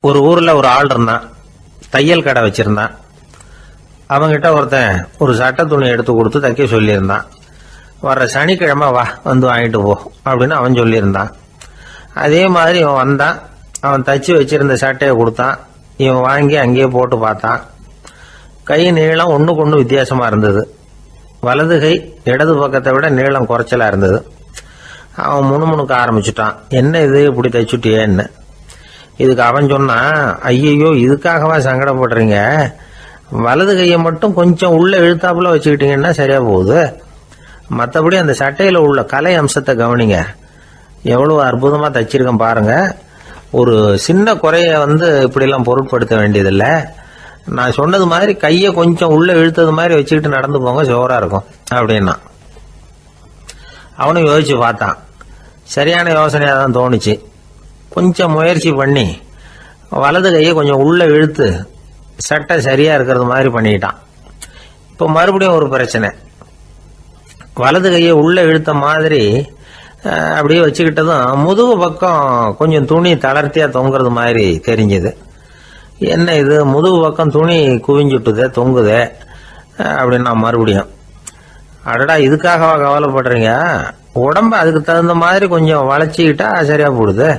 ஒரு ஊர்ல ஒரு ஆள் இருந்தான். தையல் கடை வச்சிருந்தான். அவங்கிட்ட ஒருத்தன் ஒரு சட்டை துணி எடுத்து கொடுத்து தைக்க சொல்லியிருந்தான். வர்ற சனிக்கிழமை வா வந்து வாங்கிட்டு போ அப்படின்னு அவன் சொல்லியிருந்தான். அதே மாதிரி இவன் வந்தான். அவன் தச்சு வச்சிருந்த சட்டையை கொடுத்தான். இவன் வாங்கி அங்கேயே போட்டு பார்த்தான். கை நீளம் ஒண்ணுக்கு ஒண்ணு வித்தியாசமா இருந்தது. வலது கை இடது பக்கத்தை விட நீளம் குறைச்சலா இருந்தது. அவன் முணுமுணுக்க ஆரம்பிச்சுட்டான். என்ன இது இப்படி தைச்சுட்டியேன்னு. இதுக்கு அவன் சொன்னான், ஐயையோ இதுக்காகவா சங்கடப்படுறீங்க, வலது கையை மட்டும் கொஞ்சம் உள்ள இழுத்தாப்புல வச்சுக்கிட்டீங்கன்னா சரியா போகுது. மற்றபடி அந்த சட்டையில உள்ள கலை அம்சத்தை கவனிங்க, எவ்வளவு அற்புதமா தச்சிருக்கேன் பாருங்க. ஒரு சின்ன குறைய இப்படிலாம் பொருட்படுத்த வேண்டியதில்லை. நான் சொன்னது மாதிரி கையை கொஞ்சம் உள்ள இழுத்தது மாதிரி வச்சுக்கிட்டு நடந்து போங்க, ஜோரா இருக்கும் அப்படின்னா. அவனும் யோசிச்சு பார்த்தான். சரியான யோசனையா தான் தோணுச்சு. கொஞ்சம் முயற்சி பண்ணி வலது கையை கொஞ்சம் உள்ள இழுத்து சட்டை சரியா இருக்கிறது மாதிரி பண்ணிட்டான். இப்போ மறுபடியும் ஒரு பிரச்சனை. வலது கையை உள்ள இழுத்த மாதிரி அப்படியே வச்சுக்கிட்டதும் முதுகு பக்கம் கொஞ்சம் துணி தளர்த்தியா தொங்குறது மாதிரி தெரிஞ்சது. என்ன இது, முதுகு பக்கம் துணி குவிஞ்சுட்டுதே தொங்குதே அப்படின்னா மறுபடியும், அடடா இதுக்காகவா கவலைப்படுறீங்க, உடம்ப அதுக்கு தகுந்த மாதிரி கொஞ்சம் வளைச்சிக்கிட்டா சரியா போடுது.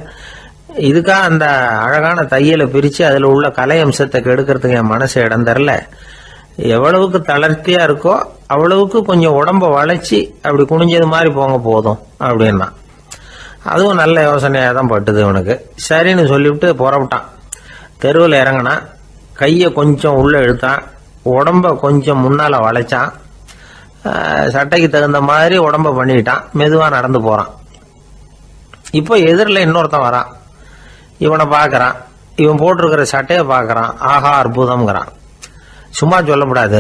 இதுக்காக அந்த அழகான தையலை பிரிச்சு அதுல உள்ள கலை அம்சத்தை கெடுக்கிறதுக்கு என் மனசு இடம் தரல. எவ்வளவுக்கு தளர்த்தியா இருக்கோ அவ்வளவுக்கு கொஞ்சம் உடம்ப வளைச்சி அப்படி குனிஞ்சது மாதிரி போங்க போதும் அப்படின்னா. அதுவும் நல்ல யோசனையா தான் பட்டுது இவனுக்கு. சரின்னு சொல்லிவிட்டு புறப்பட்டான். தெருவில் இறங்கினான். கையை கொஞ்சம் உள்ள இழுத்தான். உடம்ப கொஞ்சம் முன்னால வளைச்சான். சட்டைக்கு தகுந்த மாதிரி உடம்ப பண்ணிட்டான். மெதுவா நடந்து போறான். இப்போ எதிரில் இன்னொருத்தன் வரான். இவனை பார்க்கறான். இவன் போட்டிருக்கிற சட்டையை பார்க்கறான். ஆஹா அற்புதம்ங்கிறான். சும்மா சொல்லக்கூடாது,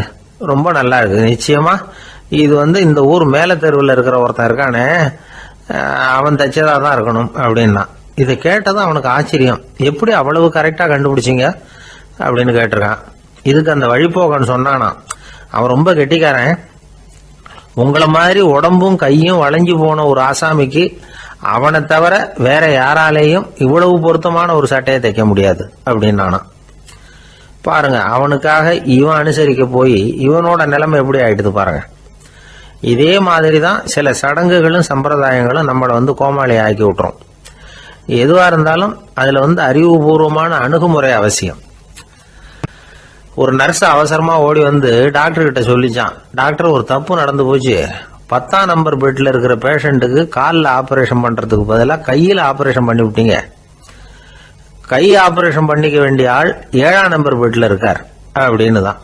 ரொம்ப நல்லா இருக்கு நிச்சயமா. இது இந்த ஊர் மேல தெருவில் இருக்கிற ஒருத்தன் இருக்கானே, அவன் தைச்சதா தான் இருக்கணும் அப்படின்னா. இதை கேட்டதான் அவனுக்கு ஆச்சரியம். எப்படி அவ்வளவு கரெக்டா கண்டுபிடிச்சிங்க அப்படின்னு கேட்டிருக்கான். இதுக்கு அந்த வழிபோகன்னு சொன்னானா, அவன் ரொம்ப கெட்டிக்காரன். உங்களை மாதிரி உடம்பும் கையும் வளைஞ்சு போன ஒரு ஆசாமிக்கு அவனை தவிர வேற யாராலேயும் இவ்வளவு பொருத்தமான ஒரு சட்டையை தைக்க முடியாது அப்படின்னானா. பாருங்க, அவனுக்காக இவன் அனுசரிக்க போய் இவனோட நிலைமை எப்படி ஆயிடுது பாருங்க. இதே மாதிரி தான் சில சடங்குகளும் சம்பிரதாயங்களும் நம்மளை கோமாளி ஆக்கி விட்டுரும். எதுவா இருந்தாலும் அதுல அறிவுபூர்வமான அணுகுமுறை அவசியம். ஒரு நர்ஸ் அவசரமா ஓடி டாக்டர் கிட்ட சொல்லிச்சான், டாக்டர் ஒரு தப்பு நடந்து போச்சு, 10ஆம் நம்பர் பெட்ல இருக்கிற பேஷண்ட்டுக்கு காலில் ஆபரேஷன் பண்றதுக்கு பதிலாக கையில் ஆபரேஷன் பண்ணி விட்டீங்க. கை ஆபரேஷன் பண்ணிக்க வேண்டிய ஆள் 7ஆம் நம்பர் பெட்ல இருக்கார் அப்படின்னு தான்.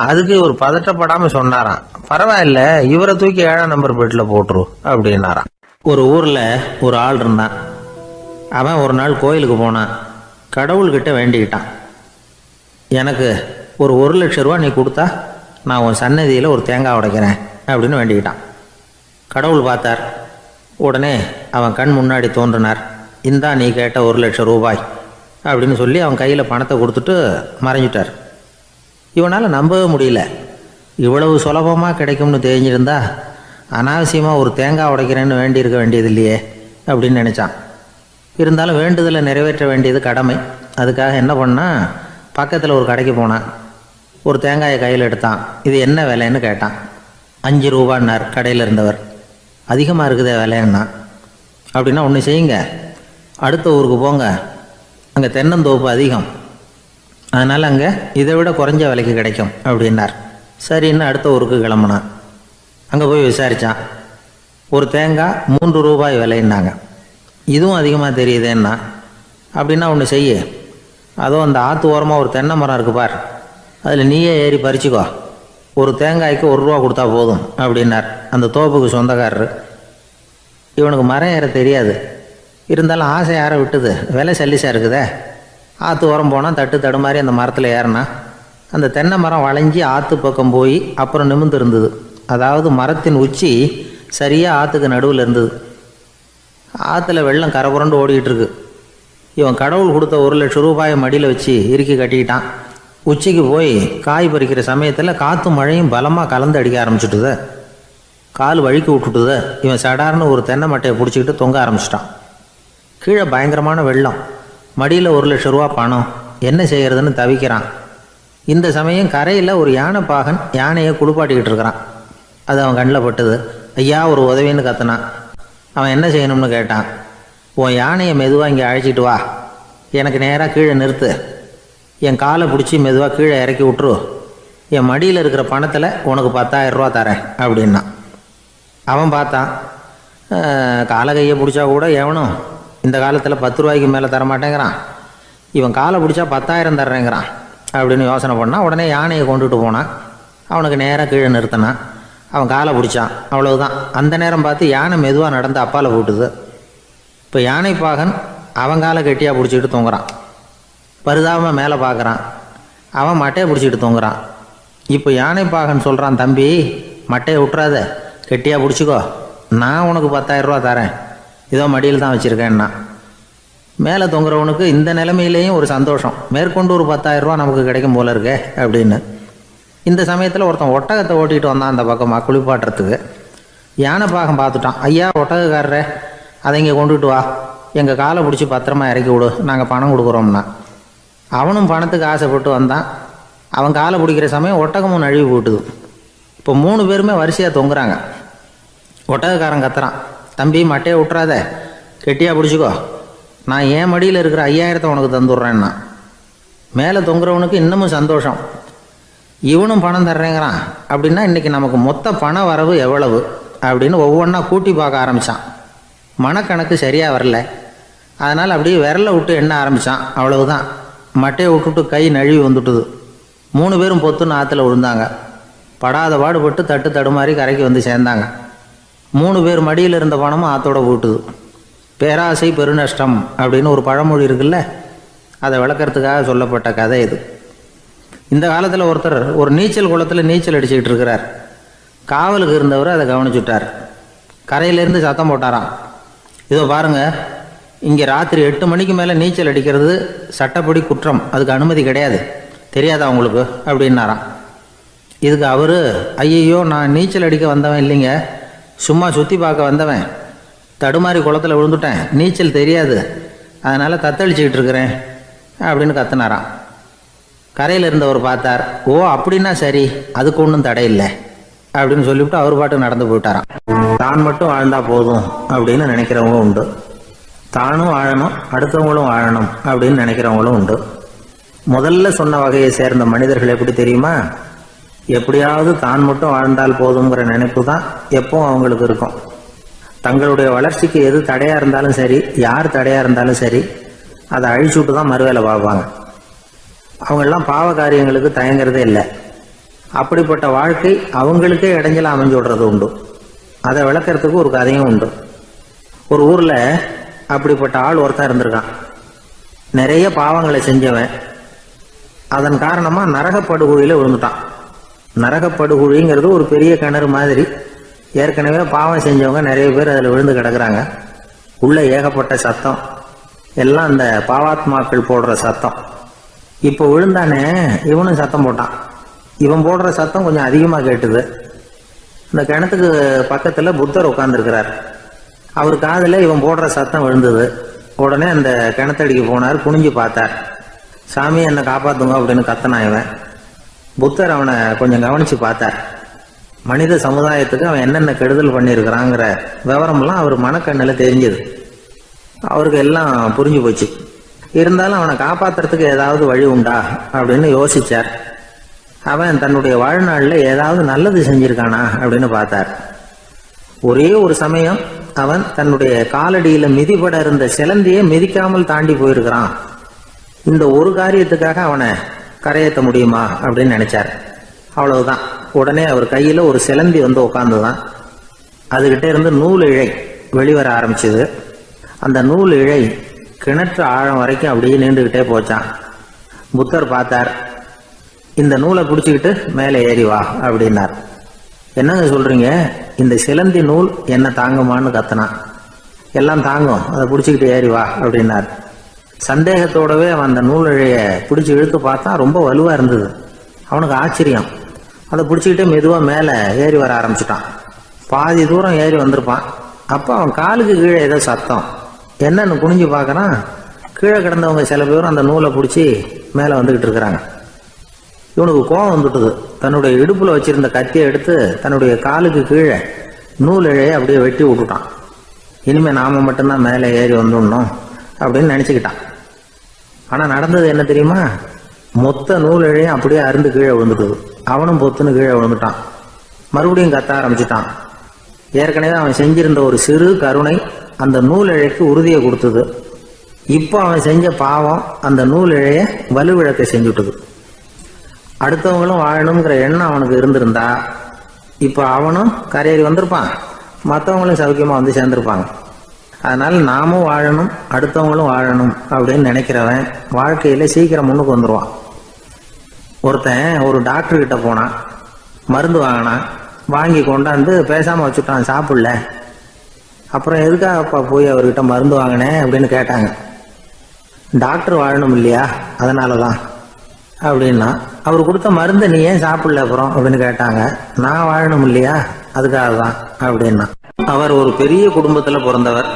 அதுக்கு ஒரு பதட்டப்படாம சொன்னாராம், பரவாயில்ல இவரை தூக்கி 7ஆம் நம்பர் பெட்ல போட்டுரு அப்படின்னாராம். ஒரு ஊர்ல ஒரு ஆள் இருந்தான். அவன் ஒரு நாள் கோயிலுக்கு போனான். கடவுள்கிட்ட வேண்டிக்கிட்டான், எனக்கு ஒரு 1,00,000 ரூபா நீ கொடுத்தா நான் உன் சன்னதியில் ஒரு தேங்காய் உடைக்கிறேன் அப்படின்னு வேண்டிக்கிட்டான். கடவுள் பார்த்தார். உடனே அவன் கண் முன்னாடி தோன்றினார். இந்தா நீ கேட்ட 1,00,000 ரூபாய் அப்படின்னு சொல்லி அவன் கையில் பணத்தை கொடுத்துட்டு மறைஞ்சிட்டார். இவனால் நம்பவே முடியல. இவ்வளவு சுலபமாக கிடைக்கும்னு தெரிஞ்சிருந்தா அனாவசியமாக ஒரு தேங்காய் உடைக்கிறேன்னு வேண்டியிருக்க வேண்டியது இல்லையே அப்படின்னு நினச்சான். இருந்தாலும் வேண்டுதலை நிறைவேற்ற வேண்டியது கடமை. அதுக்காக என்ன பண்ணால், பக்கத்தில் ஒரு கடைக்கு போனான். ஒரு தேங்காயை கையில் எடுத்தான். இது என்ன விலைன்னு கேட்டான். 5 ரூபான்னார் கடையில் இருந்தவர். அதிகமாக இருக்குதே விலைன்னா. அப்படின்னா ஒன்று செய்யுங்க, அடுத்த ஊருக்கு போங்க, அங்கே தென்னந்தோப்பு அதிகம், அதனால் அங்கே இதை விட குறைஞ்ச விலைக்கு கிடைக்கும் அப்படின்னார். சரின்னு அடுத்த ஊருக்கு கிளம்புனான். அங்கே போய் விசாரித்தான். ஒரு தேங்காய் 3 ரூபாய் விலைன்னாங்க. இதுவும் அதிகமாக தெரியுதேன்னா. அப்படின்னா ஒன்று செய்ய, அதோ அந்த ஆற்று ஓரமாக ஒரு தென்னை மரம் இருக்கு பார், அதில் நீயே ஏறி பறிச்சுக்கோ, ஒரு தேங்காய்க்கு 1 ரூபா கொடுத்தா போதும் அப்படின்னார் அந்த தோப்புக்கு சொந்தக்காரர். இவனுக்கு மரம் ஏற தெரியாது. இருந்தாலும் ஆசை யாரை விட்டுது, விலை சல்லிசா இருக்குதே. ஆற்று ஓரம் போனால் தட்டு தடுமாறி அந்த மரத்தில் ஏறினா அந்த தென்னை மரம் வளைஞ்சி ஆற்று பக்கம் போய் அப்புறம் நிமிர்ந்து இருந்தது. அதாவது மரத்தின் உச்சி சரியாக ஆற்றுக்கு நடுவில் இருந்தது. ஆற்றுல வெள்ளம் கரை புரண்டு ஓடிக்கிட்டு இருக்கு. இவன் கடவுள் கொடுத்த 1,00,000 ரூபாயை மடியில் வச்சு இறுக்கி கட்டிக்கிட்டான். உச்சிக்கு போய் காய் பறிக்கிற சமயத்தில் காற்றும் மழையும் பலமாக கலந்து அடிக்க ஆரம்பிச்சுட்டுது. கால் வழுக்கி விட்டுட்டுது. இவன் சடார்னு ஒரு தென்னை மட்டையை பிடிச்சிக்கிட்டு தொங்க ஆரம்பிச்சிட்டான். கீழே பயங்கரமான வெள்ளம். மடியில் 1,00,000 ரூபா பணம், என்ன செய்யறதுன்னு தவிக்கிறான். இந்த சமயம் கரையில் ஒரு யானை பாகன் யானையை குளிப்பாட்டிக்கிட்டு இருக்கிறான். அது அவன் கண்ணில் பட்டுது. ஐயா ஒரு உதவின்னு கத்துனான். அவன் என்ன செய்யணும்னு கேட்டான். உன் யானையை மெதுவாக இங்கே அழைச்சிட்டு வா, எனக்கு நேராக கீழே நிறுத்து, என் காலை பிடிச்சி மெதுவாக கீழே இறக்கி விட்டுரு, என் மடியில் இருக்கிற பணத்தில் உனக்கு 10,000 ரூபா தரேன் அப்படின்னா. அவன் பார்த்தான், காலை கையை பிடிச்சா கூட எவனும் இந்த காலத்தில் 10 ரூபாய்க்கு மேலே தரமாட்டேங்கிறான், இவன் காலை பிடிச்சா 10,000 தர்றேங்கிறான் அப்படின்னு யோசனை பண்ணான். உடனே யானையை கொண்டுட்டு போனான். அவனுக்கு நேராக கீழே நிறுத்தினான். அவன் காலை பிடிச்சான். அவ்வளவுதான். அந்த நேரம் பார்த்து யானை மெதுவாக நடந்து அப்பால் போட்டுது. இப்போ யானை பாகன் அவன் காலை கெட்டியாக பிடிச்சிக்கிட்டு தொங்குறான். பரிதாபமாக மேலே பார்க்குறான். அவன் மட்டையை பிடிச்சிக்கிட்டு தொங்குறான். இப்போ யானை பாகன் சொல்கிறான், தம்பி மட்டையை விட்டுறாத, கெட்டியாக பிடிச்சிக்கோ, நான் உனக்கு 10,000 ரூபா தரேன், இதோ மடியில் தான் வச்சுருக்கேன்னா. மேலே தொங்குறவனுக்கு இந்த நிலைமையிலேயும் ஒரு சந்தோஷம், மேற்கொண்டு ஒரு 10,000 ரூபா நமக்கு கிடைக்கும் போல இருக்கே அப்படின்னு. இந்த சமயத்தில் ஒருத்தன் ஒட்டகத்தை ஓட்டிகிட்டு வந்தான் அந்த பக்கமாக குளிப்பாட்டுறதுக்கு. யானை பாகம் பார்த்துட்டான். ஐயா ஒட்டகக்காரரே, அதை இங்கே கொண்டுட்டு வா, எங்கள் காலை பிடிச்சி பத்திரமா இறக்கி விடு, நாங்கள் பணம் கொடுக்குறோம்னா. அவனும் பணத்துக்கு ஆசைப்பட்டு வந்தான். அவன் காலை பிடிக்கிற சமயம் ஒட்டகமும் நழுவி போட்டுது. இப்போ 3 பேருமே வரிசையாக தொங்குறாங்க. ஒட்டகக்காரன் கத்துறான், தம்பி மட்டையை விட்டுறாத, கெட்டியாக பிடிச்சிக்கோ, நான் என் மடியில் இருக்கிற 5,000 உனக்கு தந்துடுறேன்னா. மேலே தொங்குறவனுக்கு இன்னமும் சந்தோஷம், இவனும் பணம் தர்றேங்கிறான் அப்படின்னா இன்றைக்கி நமக்கு மொத்த பண வரவு எவ்வளவு அப்படின்னு ஒவ்வொன்றா கூட்டி பார்க்க ஆரம்பித்தான். மனக்கணக்கு சரியாக வரல. அதனால் அப்படியே விரலை விட்டு எண்ண ஆரம்பித்தான். அவ்வளவுதான், மட்டையை விட்டுட்டு கை நழுவி வந்துட்டுது. 3 பேரும் பொத்துன்னு ஆற்றுல விழுந்தாங்க. படாத பாடுபட்டு தட்டு தடுமாறி கரைக்கு வந்து சேர்ந்தாங்க. 3 பேர் மடியில் இருந்த பணமும் ஆற்றோட போட்டுது. பேராசை பெருநஷ்டம் அப்படின்னு ஒரு பழமொழி இருக்குல்ல, அதை விளக்கறதுக்காக சொல்லப்பட்ட கதை இது. இந்த காலத்தில் ஒருத்தர் ஒரு நீச்சல் குளத்தில் நீச்சல் அடிச்சுக்கிட்டு இருக்கிறார். காவலுக்கு இருந்தவர் அதை கவனிச்சுட்டார். கரையிலேருந்து சத்தம் போட்டாராம், இதோ பாருங்க, இங்கே ராத்திரி 8 மணிக்கு மேலே நீச்சல் அடிக்கிறது சட்டப்படி குற்றம், அதுக்கு அனுமதி கிடையாது, தெரியாதா உங்களுக்கு அப்படின்னாராம். இதுக்கு அவர், ஐயையோ நான் நீச்சல் அடிக்க வந்தவன் இல்லைங்க, சும்மா சுற்றி பார்க்க வந்தவன், தடுமாறி குளத்தில் விழுந்துட்டேன், நீச்சல் தெரியாது, அதனால் தத்தளிச்சுக்கிட்டு இருக்கிறேன் அப்படின்னு கத்துனாராம். கரையில் இருந்தவர் பார்த்தார். ஓ அப்படின்னா சரி, அதுக்கு ஒன்றும் தடை இல்லை அப்படின்னு சொல்லிவிட்டு அவர் பாட்டுக்கு நடந்து போயிட்டாராம். தான் மட்டும் வாழ்ந்தா போதும் அப்படின்னு நினைக்கிறவங்க உண்டு. தானும் வாழணும், அடுத்தவங்களும் வாழணும் அப்படின்னு நினைக்கிறவங்களும் உண்டு. முதல்ல சொன்ன வகையை சேர்ந்த மனிதர்கள் எப்படி தெரியுமா? எப்படியாவது தான் மட்டும் வாழ்ந்தால் போதுங்கிற நினைப்பு தான் எப்பவும் அவங்களுக்கு இருக்கும். தங்களுடைய வளர்ச்சிக்கு எது தடையா இருந்தாலும் சரி, யார் தடையா இருந்தாலும் சரி, அதை அழிச்சுட்டு தான் மறுவேலை பார்ப்பாங்க. அவங்கெல்லாம் பாவ காரியங்களுக்கு தயங்குறதே இல்லை. அப்படிப்பட்ட வாழ்க்கை அவங்களுக்கே இடைஞ்சல அமைஞ்சு விடுறது உண்டு. அதை விளக்கறதுக்கு ஒரு கதையும் உண்டு. ஒரு ஊர்ல அப்படிப்பட்ட ஆள் ஒருத்தன் இருந்திருக்கான். நிறைய பாவங்களை செஞ்சவன். அதன் காரணமா நரகப்படுகொழியில விழுந்துட்டான். நரகப்படுகொழிங்கிறது ஒரு பெரிய கிணறு மாதிரி. ஏற்கனவே பாவம் செஞ்சவங்க நிறைய பேர் அதில் விழுந்து கிடக்குறாங்க. உள்ள ஏகப்பட்ட சத்தம், எல்லாம் அந்த பாவாத்மாக்கள் போடுற சத்தம். இப்போ விழுந்தானே, இவனும் சத்தம் போட்டான். இவன் போடுற சத்தம் கொஞ்சம் அதிகமாக கேட்டுது. இந்த கிணத்துக்கு பக்கத்தில் புத்தர் உட்கார்ந்துருக்கிறார். அவர் காதில் இவன் போடுற சத்தம் விழுந்தது. உடனே அந்த கிணத்தடிக்கு போனார். குனிஞ்சு பார்த்தார். சாமி என்னை காப்பாத்துங்க அப்படின்னு கத்தனா இவன். புத்தர் அவனை கொஞ்சம் கவனிச்சு பார்த்தார். மனித சமுதாயத்துக்கு அவன் என்னென்ன கெடுதல் பண்ணியிருக்கிறாங்கிற விவரம்லாம் அவர் மனக்கண்ணில் தெரிஞ்சது. அவருக்கு எல்லாம் புரிஞ்சு போச்சு. இருந்தாலும் அவனை காப்பாத்துறதுக்கு ஏதாவது வழி உண்டா அப்படின்னு யோசிச்சார். அவன் தன்னுடைய வாழ்நாளில் ஏதாவது நல்லது செஞ்சிருக்கானா அப்படின்னு பார்த்தார். ஒரே ஒரு சமயம் அவன் தன்னுடைய காலடியில மிதிபட இருந்த சிலந்தியை மிதிக்காமல் தாண்டி போயிருக்கிறான். இந்த ஒரு காரியத்துக்காக அவனை கரையேற்ற முடியுமா அப்படின்னு நினைச்சார். அவ்வளவுதான். உடனே அவர் கையில ஒரு சிலந்தி வந்து உட்கார்ந்துதான். அதுகிட்ட இருந்து நூல் இழை வெளிவர ஆரம்பிச்சது. அந்த நூல் இழை கிணற்று ஆழம் வரைக்கும் அப்படியே நீண்டுகிட்டே போச்சான். புத்தர் பார்த்தார். இந்த நூலை பிடிச்சிக்கிட்டு மேலே ஏறி வா அப்படின்னார். என்னங்க சொல்றீங்க, இந்த சிலந்தி நூல் என்ன தாங்குமான்னு கத்தனான். எல்லாம் தாங்கும், அதை பிடிச்சிக்கிட்டு ஏறி வா அப்படின்னார். சந்தேகத்தோடவே அவன் அந்த நூல் இழைய பிடிச்சி இழுத்து பார்த்தா ரொம்ப வலுவா இருந்தது. அவனுக்கு ஆச்சரியம். அதை பிடிச்சிக்கிட்டே மெதுவா மேலே ஏறி வர ஆரம்பிச்சுட்டான். பாதி தூரம் ஏறி வந்திருப்பான். அப்போ அவன் காலுக்கு கீழே ஏதோ சத்தம். என்னன்னு குனிஞ்சு பார்க்கறான். கீழே கிடந்தவங்க சில பேரும் அந்த நூலை பிடிச்சி மேலே வந்துக்கிட்டு இருக்கிறாங்க. இவனுக்கு கோபம் வந்துட்டுது. தன்னுடைய இடுப்புல வச்சிருந்த கத்தியை எடுத்து தன்னுடைய காலுக்கு கீழே நூல் இழையை அப்படியே வெட்டி விட்டுட்டான். இனிமே நாம மட்டும்தான் மேலே ஏறி வந்துடணும் அப்படின்னு நினைச்சுக்கிட்டான். ஆனா நடந்தது என்ன தெரியுமா? மொத்த நூல் இழையும் அப்படியே அருந்து கீழே விழுந்துட்டுது. அவனும் பொத்துன்னு கீழே விழுந்துட்டான். மறுபடியும் கத்த ஆரம்பிச்சுட்டான். ஏற்கனவே அவன் செஞ்சிருந்த ஒரு சிறு கருணை அந்த நூல் இழைக்கு உறுதியை கொடுத்தது. இப்போ அவன் செஞ்ச பாவம் அந்த நூல் இழைய வலுவிழக்க செஞ்சுட்டுது. அடுத்தவங்களும் வாழணுங்கிற எண்ணம் அவனுக்கு இருந்திருந்தா இப்போ அவனும் கரையேறி வந்திருப்பான், மற்றவங்களும் சௌக்கியமா வந்து சேர்ந்திருப்பாங்க. அதனால நாமும் வாழணும், அடுத்தவங்களும் வாழணும் அப்படின்னு நினைக்கிறவன் வாழ்க்கையில சீக்கிரம் முன்னுக்கு வந்துடுவான். ஒருத்தன் ஒரு டாக்டர் கிட்ட போனான், மருந்து வாங்கினான், வாங்கி கொண்டாந்து பேசாம வச்சுட்டான், சாப்பிடல. அப்புறம் எதுக்காகப்பா போய் அவர்கிட்ட மருந்து வாங்கினேன் அப்படின்னு கேட்டாங்க. டாக்டர் வாழணும் இல்லையா, அதனாலதான் அப்படின்னா. அவர் கொடுத்த மருந்தை நீ ஏன் சாப்பிடல அப்புறம் அப்படின்னு கேட்டாங்க. நான் வாழணும் இல்லையா, அதுக்காக தான் அப்படின்னா. அவர் ஒரு பெரிய குடும்பத்துல பிறந்தவர்.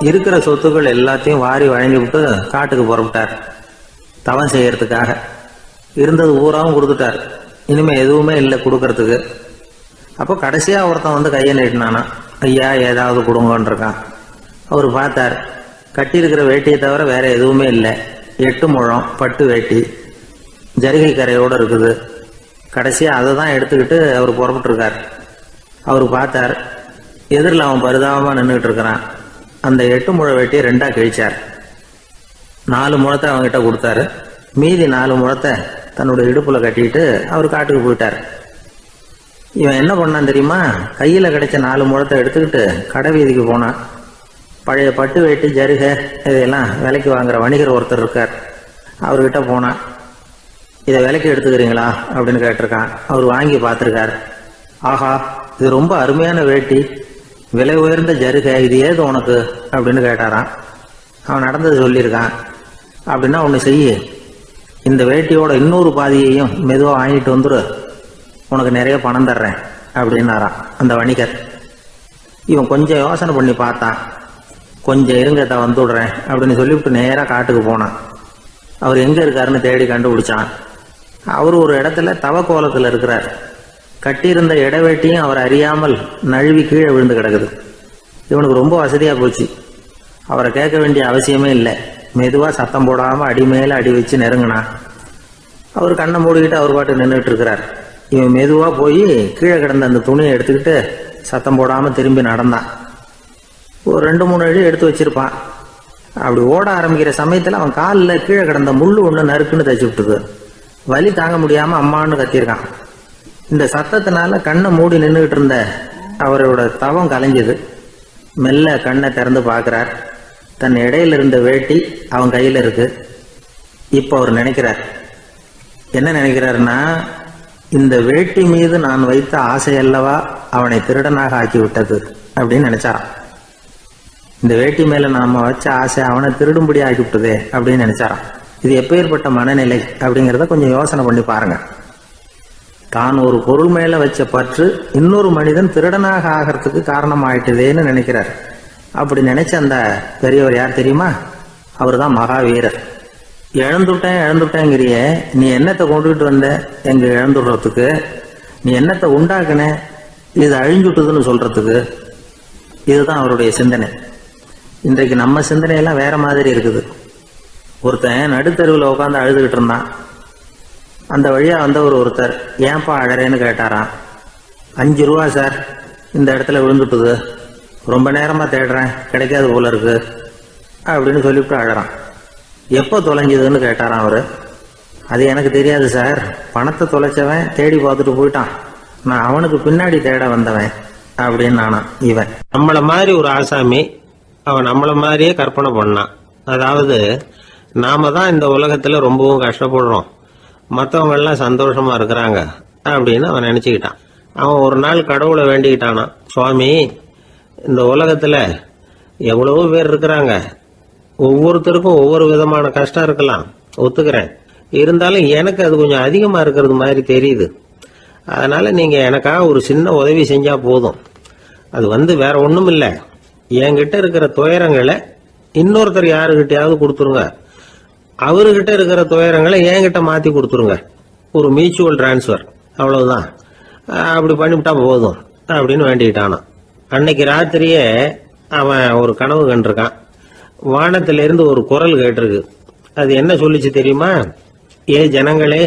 இருக்கிற சொத்துக்கள் எல்லாத்தையும் வாரி வழங்கி விட்டு காட்டுக்கு புறப்பட்டார் தவம் செய்யறதுக்காக. இருந்தது ஊராவும் கொடுத்துட்டார். இனிமே எதுவுமே இல்லை கொடுக்கறதுக்கு. அப்போ கடைசியா ஒருத்தன் வந்து கையை நீட்டினானா, ஐயா ஏதாவது கொடுங்கன்னு இருக்கான். அவர் பார்த்தார், கட்டியிருக்கிற வேட்டியை தவிர வேற எதுவுமே இல்லை. 8 முழம் பட்டு வேட்டி, ஜரிகை கரையோடு இருக்குது. கடைசியா அதை தான் எடுத்துக்கிட்டு அவர் புறப்பட்டு இருக்கார். அவர் பார்த்தார், எதிரில் அவன் பரிதாபமா நின்றுகிட்டு இருக்கிறான். அந்த 8 முழ வேட்டியை 2ஆ கிழிச்சார். 4 முழத்தை அவங்ககிட்ட கொடுத்தாரு. மீதி 4 முழத்தை தன்னுடைய இடுப்புல கட்டிட்டு அவர் காட்டுக்கு போயிட்டார். இவன் என்ன பண்ணான் தெரியுமா? கையில கிடைச்ச 4 முழத்தை எடுத்துக்கிட்டு கடை வீதிக்கு போனான். பழைய பட்டு வேட்டி ஜருகை இதெல்லாம் விலைக்கு வாங்குற வணிகர் ஒருத்தர் இருக்கார். அவர்கிட்ட போனான். இதை விலைக்கு எடுத்துக்கிறீங்களா அப்படின்னு கேட்டிருக்கான். அவர் வாங்கி பார்த்துருக்கார். ஆஹா, இது ரொம்ப அருமையான வேட்டி, விலை உயர்ந்த ஜருகை, இது ஏது உனக்கு அப்படின்னு கேட்டாரான். அவன் நடந்தது சொல்லியிருக்கான். அப்படின்னா ஒன்று செய்ய, இந்த வேட்டியோட இன்னொரு பாதியையும் மெதுவாக வாங்கிட்டு வந்துரு, உனக்கு நிறைய பணம் தர்றேன் அப்படின்னாரான் அந்த வணிகர். இவன் கொஞ்சம் யோசனை பண்ணி பார்த்தான். கொஞ்சம் இருங்க, வந்து விடுறேன் அப்படின்னு சொல்லிவிட்டு நேராக காட்டுக்கு போனான். அவர் எங்கே இருக்காருன்னு தேடி கண்டுபிடிச்சான். அவர் ஒரு இடத்துல தவக்கோலத்தில் இருக்கிறார். கட்டியிருந்த இடவேட்டியும் அவர் அறியாமல் நழுவி கீழே விழுந்து கிடக்குது. இவனுக்கு ரொம்ப வசதியாக போச்சு. அவரை கேட்க வேண்டிய அவசியமே இல்லை. மெதுவாக சத்தம் போடாமல் அடி மேலே அடி வச்சு நெருங்கினான். அவர் கண்ணை மூடிக்கிட்டு அவர் பாட்டு நின்றுட்டு இருக்கிறார். இவன் மெதுவாக போய் கீழே கிடந்த அந்த துணியை எடுத்துக்கிட்டு சத்தம் போடாமல் திரும்பி நடந்தான். ஒரு 2-3 அடி எடுத்து வச்சிருப்பான். அப்படி ஓட ஆரம்பிக்கிற சமயத்தில் அவன் காலில் கீழே கிடந்த முள்ளு ஒன்று நறுக்குன்னு தச்சு விட்டுது. வலி தாங்க முடியாமல் அம்மான்னு கத்திருக்கான். இந்த சத்தத்தினால கண்ணை மூடி நின்றுகிட்டு இருந்த அவரோட தவம் கலைஞ்சது. மெல்ல கண்ணை திறந்து பார்க்கிறார். தன் இடையில இருந்த வேட்டி அவன் கையில் இருக்கு. இப்போ அவர் நினைக்கிறார், என்ன நினைக்கிறாருன்னா, இந்த வேட்டி மீது நான் வைத்த ஆசை அல்லவா அவனை திருடனாக ஆக்கி விட்டது அப்படின்னு நினைச்சாரான். இந்த வேட்டி மேல நாம வச்ச ஆசை அவனை திருடும்படி ஆகிவிட்டதே அப்படின்னு நினைச்சாரான். இது எப்பேற்பட்ட மனநிலை அப்படிங்கிறத கொஞ்சம் யோசனை பண்ணி பாருங்க. தான் ஒரு பொருள் மேல வச்ச பற்று இன்னொரு மனிதன் திருடனாக ஆகிறதுக்கு காரணம் ஆயிட்டதேன்னு நினைக்கிறார். அப்படி நினைச்ச அந்த பெரியவர் யார் தெரியுமா? அவர் தான் மகாவீரர். இழந்துட்டேங்கிறிய, நீ என்னத்தை கொண்டுகிட்டு வந்த எங்க இழந்துடுறதுக்கு? நீ என்னத்தை உண்டாக்குன இது அழிஞ்சுட்டுதுன்னு சொல்றதுக்கு? இதுதான் அவருடைய சிந்தனை. இன்றைக்கு நம்ம சிந்தனையெல்லாம் வேற மாதிரி இருக்குது. ஒருத்தன் நடுத்தருவில் உட்காந்து அழுதுகிட்டு இருந்தான். அந்த வழியா வந்தவர் ஒருத்தர், ஏன்பா அழறேன்னு கேட்டாராம். 5 ரூபா சார், இந்த இடத்துல விழுந்துட்டுது, ரொம்ப நேரமா தேடுறேன், கிடைக்காது போல இருக்கு அப்படின்னு சொல்லிவிட்டு அழறான். எப்போ தொலைஞ்சதுன்னு கேட்டாராம் அவரு. அது எனக்கு தெரியாது சார், பணத்தை தொலைச்சவன் தேடி பார்த்துட்டு போயிட்டான், நான் அவனுக்கு பின்னாடி தேட வந்தவன் அப்படின்னு நானா. இவன் நம்மள மாதிரி ஒரு ஆசாமி, அவன் நம்மள மாதிரியே கற்பனை பண்ணான். அதாவது நாம தான் இந்த உலகத்துல ரொம்பவும் கஷ்டப்படுறோம், மற்றவங்க எல்லாம் சந்தோஷமா இருக்கிறாங்க அப்படின்னு அவன் நினைச்சுக்கிட்டான். அவன் ஒரு நாள் கடவுளை வேண்டிக்கிட்டானா, சுவாமி, இந்த உலகத்துல எவ்வளவோ பேர் இருக்கிறாங்க, ஒவ்வொருத்தருக்கும் ஒவ்வொரு விதமான கஷ்டம் இருக்கலாம், ஒத்துக்கிறேன். இருந்தாலும் எனக்கு அது கொஞ்சம் அதிகமா இருக்கிறது மாதிரி தெரியுது. அதனால நீங்க எனக்காக ஒரு சின்ன உதவி செஞ்சா போதும். அது வேற ஒண்ணும் இல்லை, என்கிட்ட இருக்கிற துயரங்களை இன்னொருத்தர் யாருகிட்டயாவது கொடுத்துருங்க, அவர்கிட்ட இருக்கிற துயரங்களை என்கிட்ட மாத்தி கொடுத்துருங்க. ஒரு மியூச்சுவல் டிரான்ஸ்பர், அவ்வளவுதான். அப்படி பண்ணிவிட்டா போதும் அப்படின்னு வேண்டிக்கிட்டானான். அன்னைக்கு ராத்திரியே அவன் ஒரு கனவு கண்டிருக்கான். வானத்திலிருந்து ஒரு குரல் கேட்டிருக்கு. அது என்ன சொல்லிச்சு தெரியுமா? ஏ ஜனங்களே,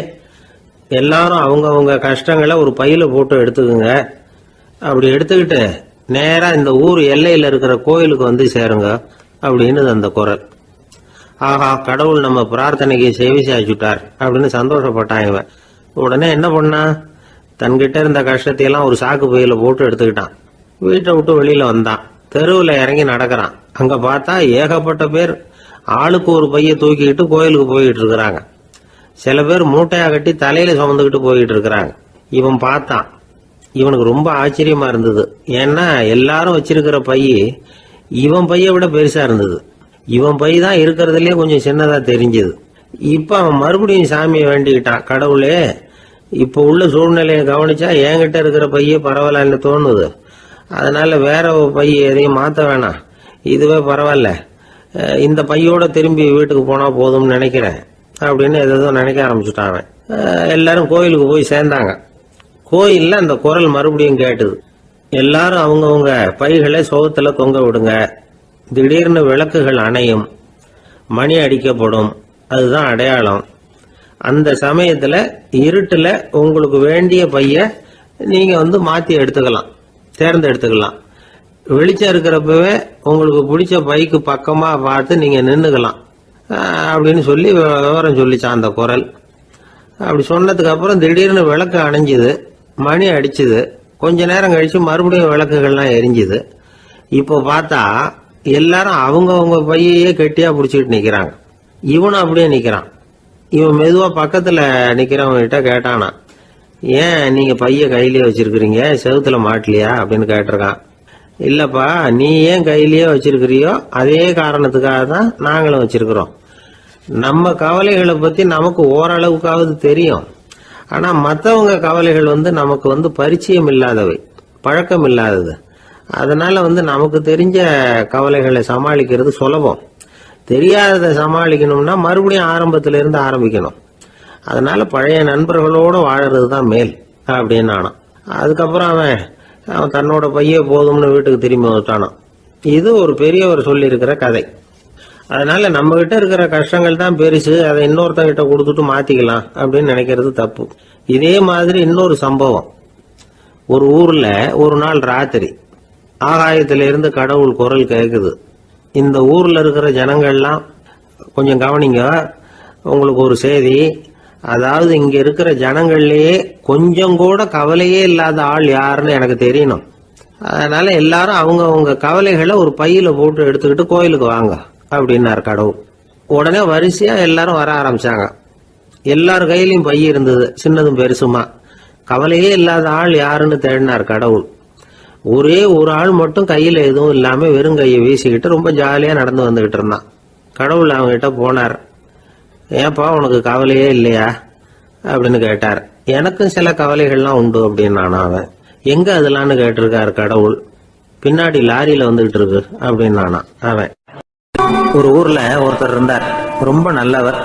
எல்லாரும் அவங்க கஷ்டங்களை ஒரு பையில போட்டு எடுத்துக்குங்க. அப்படி எடுத்துக்கிட்டு நேரா இந்த ஊர் எல்லையில இருக்கிற கோயிலுக்கு வந்து சேருங்க அப்படின்னு அந்த குரல். ஆஹா, கடவுள் நம்ம பிரார்த்தனைக்கு செவி சாய்ச்சுட்டார் அப்படின்னு சந்தோஷப்பட்டான் இவன். உடனே என்ன பண்ணா, தன்கிட்ட இருந்த கஷ்டத்தையெல்லாம் ஒரு சாக்கு பையில போட்டு எடுத்துக்கிட்டான். வீட்டை விட்டு வெளியில வந்தான். தெருவில் இறங்கி நடக்கிறான். அங்க பார்த்தா ஏகப்பட்ட பேர் ஆளுக்கு ஒரு பைய தூக்கிக்கிட்டு கோயிலுக்கு போயிட்டு இருக்கிறாங்க. சில பேர் மூட்டையா கட்டி தலையில சுமந்துக்கிட்டு போயிட்டு இருக்கிறாங்க. இவன் பார்த்தான். இவனுக்கு ரொம்ப ஆச்சரியமா இருந்தது. ஏன்னா எல்லாரும் வச்சிருக்கிற பைய இவன் பைய விட பெருசா இருந்தது. இவன் பை தான் இருக்கிறதுலயே கொஞ்சம் சின்னதா தெரிஞ்சது. இப்ப அவன் மறுபடியும் சாமியை வேண்டிக்கிட்டான். கடவுளே, இப்ப உள்ள சூழ்நிலையை கவனிச்சா என்கிட்ட இருக்கிற பைய பரவாயில்லன்னு தோணுது. அதனால வேற பை எதையும் மாத்த வேணாம், இதுவே பரவாயில்ல, இந்த பையோட திரும்பி வீட்டுக்கு போனா போதும்னு நினைக்கிறேன் அப்படின்னு ஏதோ நினைக்க ஆரம்பிச்சுட்டான் அவன். எல்லாரும் கோயிலுக்கு போய் சேர்ந்தாங்க. கோயில்ல அந்த குரல் மறுபடியும் கேட்டுது. எல்லாரும் அவங்கவுங்க பைகளை சோகத்துல தொங்க விடுங்க. திடீர்னு விளக்குகள் அணையும், மணி அடிக்கப்படும், அதுதான் அடையாளம். அந்த சமயத்துல இருட்டுல உங்களுக்கு வேண்டிய பைய நீங்க மாத்தி எடுத்துக்கலாம், தேர்ந்தெடுத்துக்கலாம். வெளிச்சம் இருக்கிறப்பவே உங்களுக்கு பிடிச்ச பைக்கு பக்கமா பார்த்து நீங்க நின்னுக்கலாம் அப்படின்னு சொல்லி விவரம் சொல்லிச்சான் அந்த குரல். அப்படி சொன்னதுக்கு அப்புறம் திடீர்னு விளக்கு அணைஞ்சுது, மணி அடிச்சுது. கொஞ்ச நேரம் கழிச்சு மறுபடியும் விளக்குகள்லாம் எரிஞ்சுது. இப்போ பார்த்தா எல்லாரும் அவங்கவுங்க பையையே கெட்டியா பிடிச்சிட்டு நிக்கிறாங்க. இவனும் அப்படியே நிக்கிறான். இவன் மெதுவா பக்கத்துல நிக்கிறவங்கிட்ட கேட்டானா, ஏன் நீங்க பைய கையிலேயே வச்சிருக்கிறீங்க, செவுத்துல மாட்டலையா அப்படின்னு கேட்டிருக்கான். இல்லப்பா, நீ ஏன் கையிலேயே வச்சிருக்கிறியோ அதே காரணத்துக்காக தான் நாங்களும் வச்சிருக்கிறோம். நம்ம கவலைகளை பத்தி நமக்கு ஓரளவுக்காவது தெரியும். ஆனா மற்றவங்க கவலைகள் நமக்கு பரிச்சயம் இல்லாதவை, பழக்கம் இல்லாதது. அதனால நமக்கு தெரிஞ்ச கவலைகளை சமாளிக்கிறது சுலபம். தெரியாததை சமாளிக்கணும்னா மறுபடியும் ஆரம்பத்தில இருந்து ஆரம்பிக்கணும். அதனால பழைய நண்பர்களோட வாழறது தான் மேல் அப்படின்னு ஆனான். அதுக்கப்புறம் அவன் தன்னோட பைய போதும்னு வீட்டுக்கு திரும்பி வந்துட்டானான். இது ஒரு பெரியவர் சொல்லி இருக்கிற கதை. அதனால நம்ம கிட்ட இருக்கிற கஷ்டங்கள் தான் பெருசு, அதை இன்னொருத்தங்கிட்ட கொடுத்துட்டு மாத்திக்கலாம் அப்படின்னு நினைக்கிறது தப்பு. இதே மாதிரி இன்னொரு சம்பவம். ஒரு ஊர்ல ஒரு நாள் ராத்திரி ஆகாயத்திலிருந்து கடவுள் குரல் கேக்குது. இந்த ஊர்ல இருக்கிற ஜனங்கள்லாம் கொஞ்சம் கவனிங்க, உங்களுக்கு ஒரு செய்தி. அதாவது இங்க இருக்கிற ஜனங்கள்லயே கொஞ்சம் கூட கவலையே இல்லாத ஆள் யாருன்னு எனக்கு தெரியணும். அதனால எல்லாரும் அவங்க கவலைகளை ஒரு பையில போட்டு எடுத்துக்கிட்டு கோயிலுக்கு வாங்க அப்படின்னாரு கடவுள். உடனே வரிசையா எல்லாரும் வர ஆரம்பிச்சாங்க. எல்லார் கையிலயும் பை இருந்தது, சின்னதும் பெருசுமா. கவலையே இல்லாத ஆள் யாருன்னு தேடினார் கடவுள். ஒரே ஒரு ஆள் மட்டும் கையில எதுவும் இல்லாம வெறும் கையை வீசிக்கிட்டு ரொம்ப ஜாலியா நடந்து வந்துகிட்டு இருந்தான். கடவுள் அவங்ககிட்ட போனார். ஏன்பா, உனக்கு கவலையே இல்லையா அப்படின்னு கேட்டார். எனக்கும் சில கவலைகள்லாம் உண்டு அப்படின்னு அவன். எங்க அதெல்லாம்னு கேட்டிருக்காரு கடவுள். பின்னாடி லாரியில வந்துகிட்டு இருக்கு அப்படின்னு அவன். ஒரு ஊர்ல ஒருத்தர் இருந்தார், ரொம்ப நல்லவர்.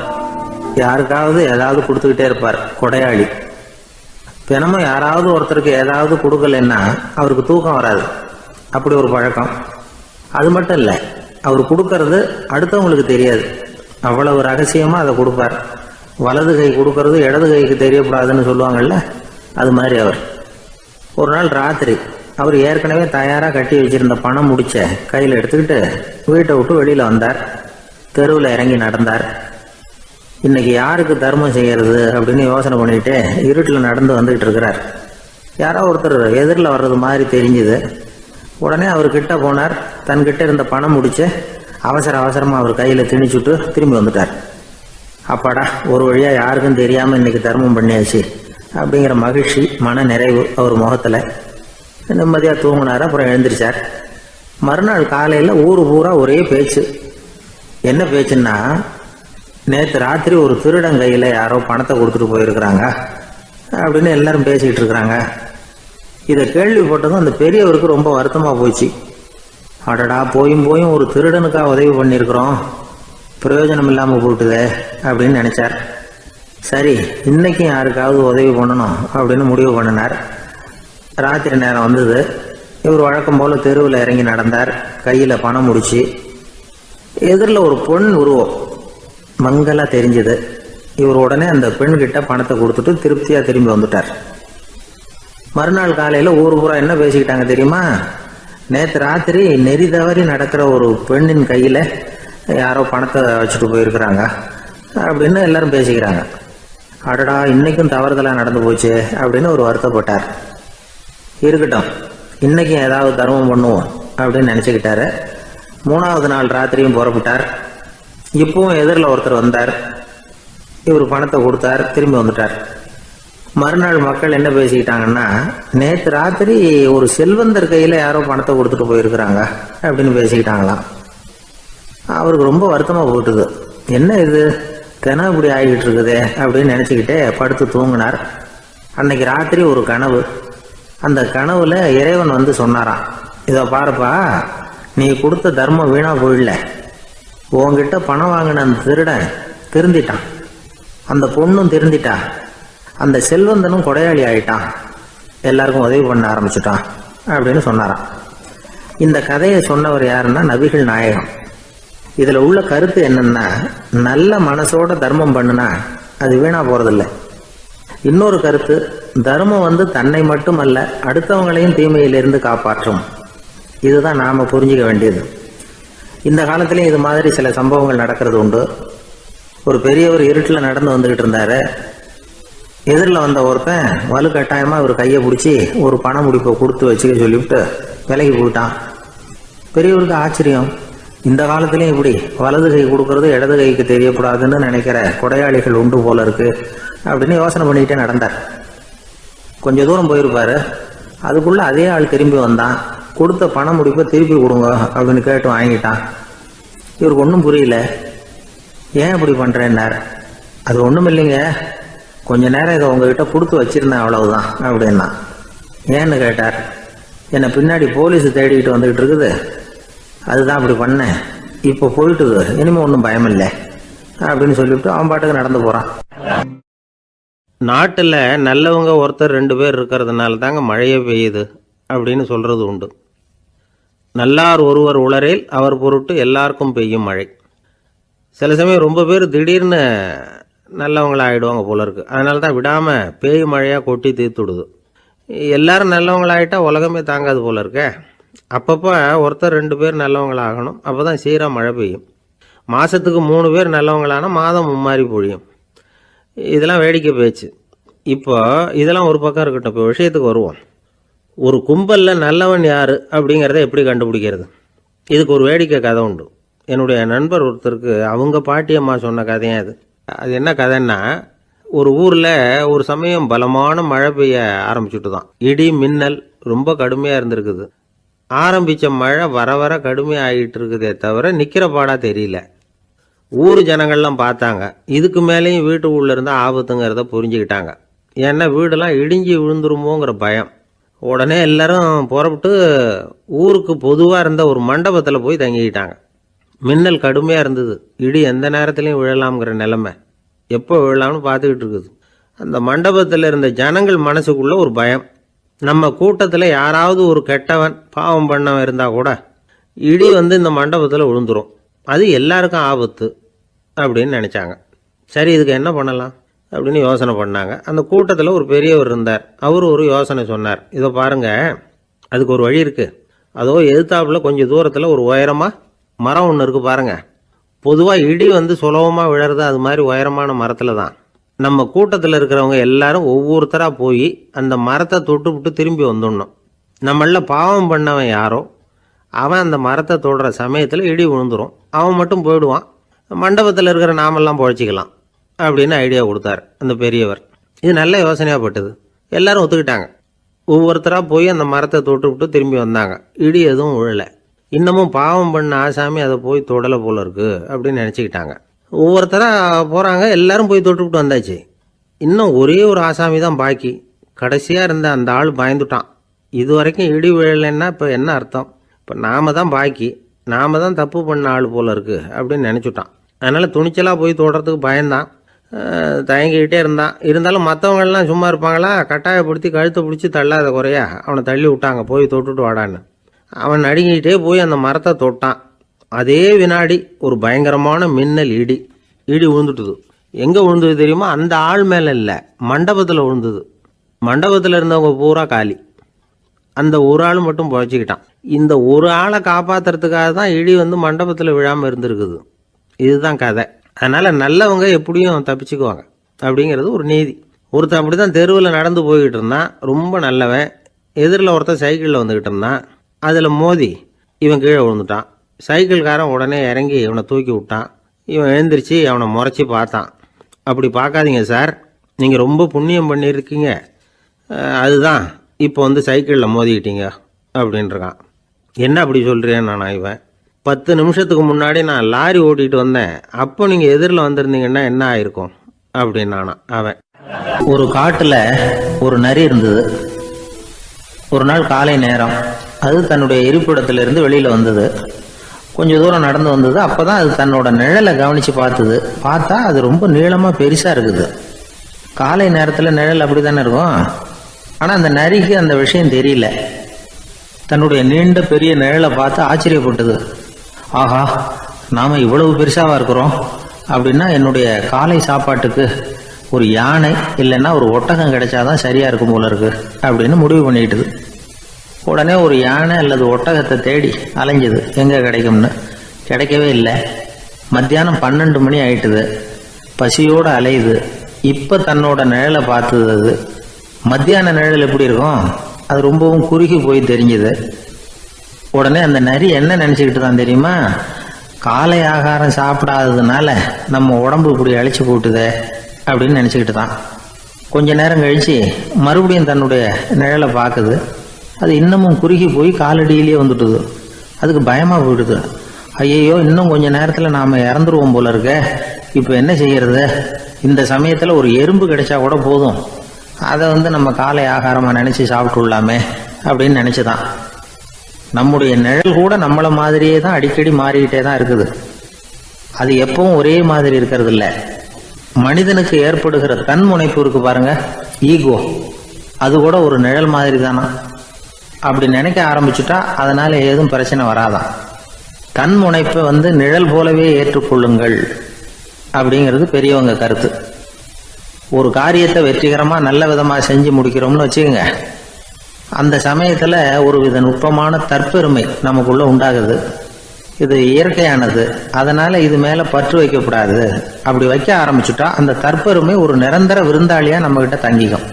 யாருக்காவது ஏதாவது கொடுத்துக்கிட்டே இருப்பார், கொடையாளி. தினமும் யாராவது ஒருத்தருக்கு ஏதாவது கொடுக்கலன்னா அவருக்கு தூக்கம் வராது, அப்படி ஒரு பழக்கம். அது மட்டும் இல்ல, அவர் கொடுக்கறது அடுத்தவங்களுக்கு தெரியாது, அவ்வளவு ரகசியமா அதை கொடுப்பார். வலது கை கொடுக்கறது இடது கைக்கு தெரியக்கூடாதுன்னு சொல்லுவாங்கல்ல, அது மாதிரி அவர். ஒரு நாள் ராத்திரி அவர் ஏற்கனவே தயாரா கட்டி வச்சிருந்த பணம் முடிச்ச கையில எடுத்துக்கிட்டு வீட்டை விட்டு வெளியில வந்தார். தெருவில் இறங்கி நடந்தார். இன்னைக்கு யாருக்கு தர்மம் செய்யறது அப்படின்னு யோசனை பண்ணிட்டு இருட்டில் நடந்து வந்துகிட்டு இருக்கிறார். யாரோ ஒருத்தர் எதிரில் வர்றது மாதிரி தெரிஞ்சுது. உடனே அவர் கிட்ட போனார். தன்கிட்ட இருந்த பணம் முடிச்சு அவசரமா அவர் கையில திணிச்சுட்டு திரும்பி வந்துட்டார். அப்பாடா, ஒரு வழியா யாருக்கும் தெரியாம இன்னைக்கு தர்மம் பண்ணியாச்சு அப்படிங்கிற மகிழ்ச்சி, மன நிறைவு அவர் முகத்துல. நிம்மதியா தூங்கினார். அப்புறம் எழுந்திரிச்சார். மறுநாள் காலையில ஊரு பூரா ஒரே பேச்சு. என்ன பேச்சுன்னா, நேற்று ராத்திரி ஒரு திருடன் கையில யாரோ பணத்தை கொடுத்துட்டு போயிருக்கிறாங்க அப்படின்னு எல்லாரும் பேசிக்கிட்டு இருக்கிறாங்க. இதை கேள்விப்பட்டதும் அந்த பெரியவருக்கு ரொம்ப வருத்தமா போச்சு. அடடா, போயும் போயும் ஒரு திருடனுக்காக உதவி பண்ணியிருக்கிறோம், பிரயோஜனம் இல்லாமல் போட்டுதே அப்படின்னு நினைச்சார். சரி, இன்னைக்கும் யாருக்காவது உதவி பண்ணணும் அப்படின்னு முடிவு பண்ணினார். ராத்திரி நேரம் வந்தது. இவர் வழக்கம் போல தெருவில் இறங்கி நடந்தார். கையில் பணம் முடிச்சு. எதிரில் ஒரு பெண் உருவம் மங்கலா தெரிஞ்சது. இவர் உடனே அந்த பெண்கிட்ட பணத்தை கொடுத்துட்டு திருப்தியா திரும்பி வந்துட்டார். மறுநாள் காலையில ஊர் பூரா என்ன பேசிக்கிட்டாங்க தெரியுமா? நேற்று ராத்திரி நெறி தவறி நடக்கிற ஒரு பெண்ணின் கையில யாரோ பணத்தை வச்சுட்டு போயிருக்கிறாங்க அப்படின்னு எல்லாரும் பேசிக்கிறாங்க. அடடா, இன்னைக்கும் தவறுதலா நடந்து போச்சு அப்படின்னு ஒரு வருத்தப்பட்டார். இருக்கட்டும், இன்னைக்கும் ஏதாவது தர்மம் பண்ணுவோம் அப்படின்னு நினைச்சுக்கிட்டாரு. 3வது நாள் ராத்திரியும் புறப்பட்டார். இப்பவும் எதிரில் ஒருத்தர் வந்தார். இவர் பணத்தை கொடுத்தார், திரும்பி வந்துட்டார். மறுநாள் மக்கள் என்ன பேசிக்கிட்டாங்கன்னா, நேற்று ராத்திரி ஒரு செல்வந்தர் கையில் யாரோ பணத்தை கொடுத்துட்டு போயிருக்கிறாங்க அப்படின்னு பேசிக்கிட்டாங்களாம். அவருக்கு ரொம்ப வருத்தமாக போட்டுது. என்ன இது தினம் இப்படி ஆகிட்டு இருக்குதே அப்படின்னு நினச்சிக்கிட்டே படுத்து தூங்கினார். அன்னைக்கு ராத்திரி ஒரு கனவு. அந்த கனவுல இறைவன் வந்து சொன்னாராம், இதை பாருப்பா, நீ கொடுத்த தர்மம் வீணா போயிடல. உன்கிட்ட பணம் வாங்கின அந்த திருடன் திருந்திட்டான், அந்த பொண்ணும் திருந்திட்டா, அந்த செல்வந்தனும் கொடையாளி ஆயிட்டான், எல்லாருக்கும் உதவி பண்ண ஆரம்பிச்சுட்டான் அப்படின்னு சொன்னாராம். இந்த கதையை சொன்னவர் யாருன்னா நபிகள் நாயகம். இதுல உள்ள கருத்து என்னன்னா, நல்ல மனசோட தர்மம் பண்ணுனா அது வீணா போறதில்லை. இன்னொரு கருத்து, தர்மம் வந்து தன்னை மட்டுமல்ல அடுத்தவங்களையும் தீமையிலிருந்து காப்பாற்றும். இதுதான் நாம புரிஞ்சுக்க வேண்டியது. இந்த காலத்திலயும் இது மாதிரி சில சம்பவங்கள் நடக்கிறது உண்டு. ஒரு பெரியவர் இருட்டில் நடந்து வந்துகிட்டு இருந்தாரு. எதிரில் வந்த ஒருத்தன் வலுக்கட்டாயமா இவர் கையை பிடிச்சி ஒரு பண முடிப்பை கொடுத்து வச்சுக்க சொல்லிவிட்டு விலகி போயிட்டான். பெரியவருக்கு ஆச்சரியம், இந்த காலத்திலயும் இப்படி வலது கை கொடுக்கறது இடது கைக்கு தெரியக்கூடாதுன்னு நினைக்கிற கொடையாளிகள் உண்டு போல இருக்கு அப்படின்னு யோசனை பண்ணிக்கிட்டே நடந்தார். கொஞ்ச தூரம் போயிருப்பாரு. அதுக்குள்ள அதே ஆள் திரும்பி வந்தான். கொடுத்த பண முடிப்பை திருப்பி கொடுங்க அப்படின்னு கேட்டு வாங்கிட்டான். இவருக்கு ஒன்றும் புரியல. ஏன் இப்படி பண்றேன்னார். அது ஒன்றும் இல்லைங்க, கொஞ்ச நேரம் இதை உங்ககிட்ட கொடுத்து வச்சிருந்தேன், அவ்வளவுதான் அப்படின்னா. ஏன்னு கேட்டார். என்னை பின்னாடி போலீஸ் தேடிக்கிட்டு வந்துகிட்டு இருக்குது, அதுதான் அப்படி பண்ணேன், இப்போ போயிட்டுது, இனிமே ஒன்றும் பயம் இல்லை அப்படின்னு சொல்லிவிட்டு அவன் பாட்டுக்கு நடந்து போறான். நாட்டில் நல்லவங்க ஒருத்தர் 2 பேர் இருக்கிறதுனால தாங்க மழையே பெய்யுது அப்படின்னு சொல்றது உண்டு. நல்லார் ஒருவர் உளரேல் அவர் பொருட்டு எல்லாருக்கும் பெய்யும் மழை. சில சமயம் ரொம்ப பேர் திடீர்னு நல்லவங்களா ஆகிடுவாங்க போல இருக்கு. அதனால தான் விடாமல் பேய் மழையாக கொட்டி தீர்த்துடுது. எல்லாரும் நல்லவங்களாயிட்டா உலகமே தாங்காது போல இருக்க. அப்பப்போ ஒருத்தர் 2 பேர் நல்லவங்களாகணும், அப்போ தான் சீராக மழை பெய்யும். மாதத்துக்கு 3 பேர் நல்லவங்களானா மாதம் மும்மாரி பொழியும். இதெல்லாம் வேடிக்கை பேச்சு. இப்போ இதெல்லாம் ஒரு பக்கம் இருக்கட்டும். இப்போ விஷயத்துக்கு வருவோம். ஒரு கும்பலில் நல்லவன் யார் அப்படிங்கிறத எப்படி கண்டுபிடிக்கிறது? இதுக்கு ஒரு வேடிக்கை கதை உண்டு. என்னுடைய நண்பர் ஒருத்தருக்கு அவங்க பாட்டியம்மா சொன்ன கதையும் அது. அது என்ன கதைன்னா, ஒரு ஊரில் ஒரு சமயம் பலமான மழை பெய்ய ஆரம்பிச்சுட்டு தான். இடி மின்னல் ரொம்ப கடுமையாக இருந்திருக்குது. ஆரம்பித்த மழை வர வர கடுமையாக ஆகிட்டு இருக்குதே தவிர நிற்கிற பாடாக தெரியல. ஊர் ஜனங்கள்லாம் பார்த்தாங்க. இதுக்கு மேலேயும் வீட்டுக்குள்ளே இருந்தால் ஆபத்துங்கிறத புரிஞ்சுக்கிட்டாங்க. ஏன்னா வீடெல்லாம் இடிஞ்சி விழுந்துருமோங்கிற பயம். உடனே எல்லாரும் புறப்பட்டு ஊருக்கு பொதுவாக இருந்த ஒரு மண்டபத்தில் போய் தங்கிக்கிட்டாங்க. மின்னல் கடுமையாக இருந்தது. இடி எந்த நேரத்துலையும் விழலாம்ங்கிற நிலைமை. எப்போ விழலாம்னு பார்த்துக்கிட்டு இருக்குது. அந்த மண்டபத்தில் இருந்த ஜனங்கள் மனசுக்குள்ள ஒரு பயம். நம்ம கூட்டத்தில் யாராவது ஒரு கெட்டவன் பாவம் பண்ணவன் இருந்தால் கூட இடி வந்து இந்த மண்டபத்தில் விழுந்துரும், அது எல்லாருக்கும் ஆபத்து அப்படின்னு நினச்சாங்க. சரி, இதுக்கு என்ன பண்ணலாம் அப்படின்னு யோசனை பண்ணாங்க. அந்த கூட்டத்தில் ஒரு பெரியவர் இருந்தார். அவர் ஒரு யோசனை சொன்னார். இதை பாருங்க, அதுக்கு ஒரு வழி இருக்குது. அதோ எதிர்த்தாப்புல கொஞ்சம் தூரத்தில் ஒரு உயரமாக மரம் ஒன்று இருக்குது பாருங்க. பொதுவாக இடி வந்து சுலபமாக விழறது அது மாதிரி உயரமான மரத்தில் தான். நம்ம கூட்டத்தில் இருக்கிறவங்க எல்லாரும் ஒவ்வொருத்தராக போய் அந்த மரத்தை தொட்டு விட்டு திரும்பி வந்துடணும். நம்மள பாவம் பண்ணவன் யாரோ அவன் அந்த மரத்தை தொடுற சமயத்தில் இடி விழுந்துடும், அவன் மட்டும் போயிடுவான், மண்டபத்தில் இருக்கிற நாமெல்லாம் பொழைச்சிக்கலாம் அப்படின்னு ஐடியா கொடுத்தார் அந்த பெரியவர். இது நல்ல யோசனையாக பட்டது. எல்லாரும் ஒத்துக்கிட்டாங்க. ஒவ்வொருத்தராக போய் அந்த மரத்தை தொட்டு விட்டு திரும்பி வந்தாங்க. இடி எதுவும் விழலை. இன்னமும் பாவம் பண்ண ஆசாமி அதை போய் தொடலை போல இருக்கு அப்படின்னு நினச்சிக்கிட்டாங்க. ஒவ்வொருத்தராக போகிறாங்க. எல்லாரும் போய் தொட்டுவிட்டு வந்தாச்சு. இன்னும் ஒரே ஒரு ஆசாமி தான் பாக்கி. கடைசியாக இருந்த அந்த ஆள் பயந்துட்டான். இது வரைக்கும் இடி விழலைன்னா இப்போ என்ன அர்த்தம்? இப்போ நாம தான் பாக்கி, நாம தான் தப்பு பண்ண ஆள் போல இருக்குது அப்படின்னு நினச்சிட்டான். அதனால் துணிச்சலாக போய் தொடுறதுக்கு பயந்தான், தயங்கிக்கிட்டே இருந்தான். இருந்தாலும் மற்றவங்கள்லாம் சும்மா இருப்பாங்களா, கட்டாயப்படுத்தி கழுத்தை பிடிச்சி தள்ளாத குறையா அவனை தள்ளி விட்டாங்க, போய் தொட்டுட்டு வாடான்னு. அவன் நடுங்கிட்டே போய் அந்த மரத்தை தொட்டான். அதே வினாடி ஒரு பயங்கரமான மின்னல் இடி விழுந்துட்டுது. எங்கே விழுந்தது தெரியுமா? அந்த ஆள் மேலே இல்லை, மண்டபத்தில் விழுந்தது. மண்டபத்தில் இருந்தவங்க பூரா காலி. அந்த ஒரு ஆள் மட்டும் புழைச்சிக்கிட்டான். இந்த ஒரு ஆளை காப்பாற்றுறதுக்காக தான் இடி மண்டபத்தில் விழாமல் இருந்திருக்குது. இதுதான் கதை. அதனால் நல்லவங்க எப்படியும் தப்பிச்சுக்குவாங்க அப்படிங்கிறது ஒரு நீதி. ஒருத்தன் அப்படி தான் தெருவில் நடந்து போய்கிட்டு இருந்தான், ரொம்ப நல்லவன். எதிரில் ஒருத்தன் சைக்கிளில் வந்துக்கிட்டு இருந்தான். அதில் மோதி இவன் கீழே விழுந்துட்டான். சைக்கிள்காரன் உடனே இறங்கி இவனை தூக்கி விட்டான். இவன் எழுந்திரிச்சு அவனை முறைச்சி பார்த்தான். அப்படி பார்க்காதீங்க சார், நீங்கள் ரொம்ப புண்ணியம் பண்ணியிருக்கீங்க, அதுதான் இப்போ சைக்கிளில் மோதிக்கிட்டீங்க அப்படின்றான். என்ன அப்படி சொல்கிறேன் நான்? இவன் 10 நிமிஷத்துக்கு முன்னாடி நான் லாரி ஓட்டிகிட்டு வந்தேன், அப்போ நீங்கள் எதிரில் வந்திருந்தீங்கன்னா என்ன ஆயிருக்கும் அப்படின்னானா அவன். ஒரு காட்டில் ஒரு நரி இருந்தது. ஒரு நாள் காலை நேரம் அது தன்னுடைய இருப்பிடத்திலிருந்து வெளியில் வந்தது. கொஞ்சம் தூரம் நடந்து வந்தது. அப்போ தான் அது தன்னோட நிழலை கவனித்து பார்த்தா அது ரொம்ப நீளமாக பெருசாக இருக்குது. காலை நேரத்தில் நிழல் அப்படி தானே இருக்கும். ஆனால் அந்த நரிக்கு அந்த விஷயம் தெரியல. தன்னுடைய நீண்ட பெரிய நிழலை பார்த்து ஆச்சரியப்பட்டது. ஆஹா, நாம் இவ்வளவு பெருசாக இருக்கிறோம் அப்படின்னா என்னுடைய காலை சாப்பாட்டுக்கு ஒரு யானை இல்லைன்னா ஒரு ஒட்டகம் கிடைச்சாதான் சரியாக இருக்கும் போல இருக்கு அப்படின்னு முடிவு பண்ணிக்கிட்டுது. உடனே ஒரு யானை அல்லது ஒட்டகத்தை தேடி அலைஞ்சது, எங்கே கிடைக்கும்னு. கிடைக்கவே இல்லை. மத்தியானம் 12 மணி ஆயிட்டுது. பசியோடு அலையுது. இப்போ தன்னோட நிழலை பார்த்தது. அது மத்தியான நிழல் எப்படி இருக்கும்? அது ரொம்பவும் குறுகி போய் தெரிஞ்சுது. உடனே அந்த நரி என்ன நினச்சிக்கிட்டு தான் தெரியுமா? காலை ஆகாரம் சாப்பிடாததுனால நம்ம உடம்பு இப்படி அழிச்சு போட்டுதே அப்படின்னு நினச்சிக்கிட்டு தான். கொஞ்ச நேரம் கழித்து மறுபடியும் தன்னுடைய நிழலை பார்க்குது. அது இன்னமும் குறுகி போய் காலடியிலேயே வந்துட்டுது. அதுக்கு பயமாக போயிடுது. ஐயையோ, இன்னும் கொஞ்சம் நேரத்தில் நாம் இறந்துருவோம் போல இருக்க, இப்போ என்ன செய்யறது? இந்த சமயத்தில் ஒரு எறும்பு கிடைச்சா கூட போதும், அதை நம்ம காலை ஆகாரமாக நினச்சி சாப்பிட்டுள்ளாமே அப்படின்னு நினச்சிதான். நம்முடைய நிழல் கூட நம்மளை மாதிரியே தான் அடிக்கடி மாறிக்கிட்டே தான் இருக்குது. அது எப்பவும் ஒரே மாதிரி இருக்கிறது இல்லை. மனிதனுக்கு ஏற்படுகிற தன்முனைப்பு இருக்கு பாருங்க, ஈகோ, அது கூட ஒரு நிழல் மாதிரி தானா. அப்படி நினைக்க ஆரம்பிச்சுட்டா அதனால ஏதும் பிரச்சனை வராதான். தன்முனைப்பை நிழல் போலவே ஏற்றுக்கொள்ளுங்கள் அப்படிங்கிறது பெரியவங்க கருத்து. ஒரு காரியத்தை வெற்றிகரமாக நல்ல விதமாக செஞ்சு முடிக்கிறோம்னு வச்சுக்கோங்க, அந்த சமயத்தில் ஒரு வித நுட்பமான தற்பெருமை நமக்குள்ள உண்டாகுது. இது இயற்கையானது, அதனால இது மேலே பற்று வைக்கக்கூடாது. அப்படி வைக்க ஆரம்பிச்சுட்டா அந்த தற்பெருமை ஒரு நிரந்தர விருந்தாளியாக நம்மகிட்ட தங்கிக்கும்.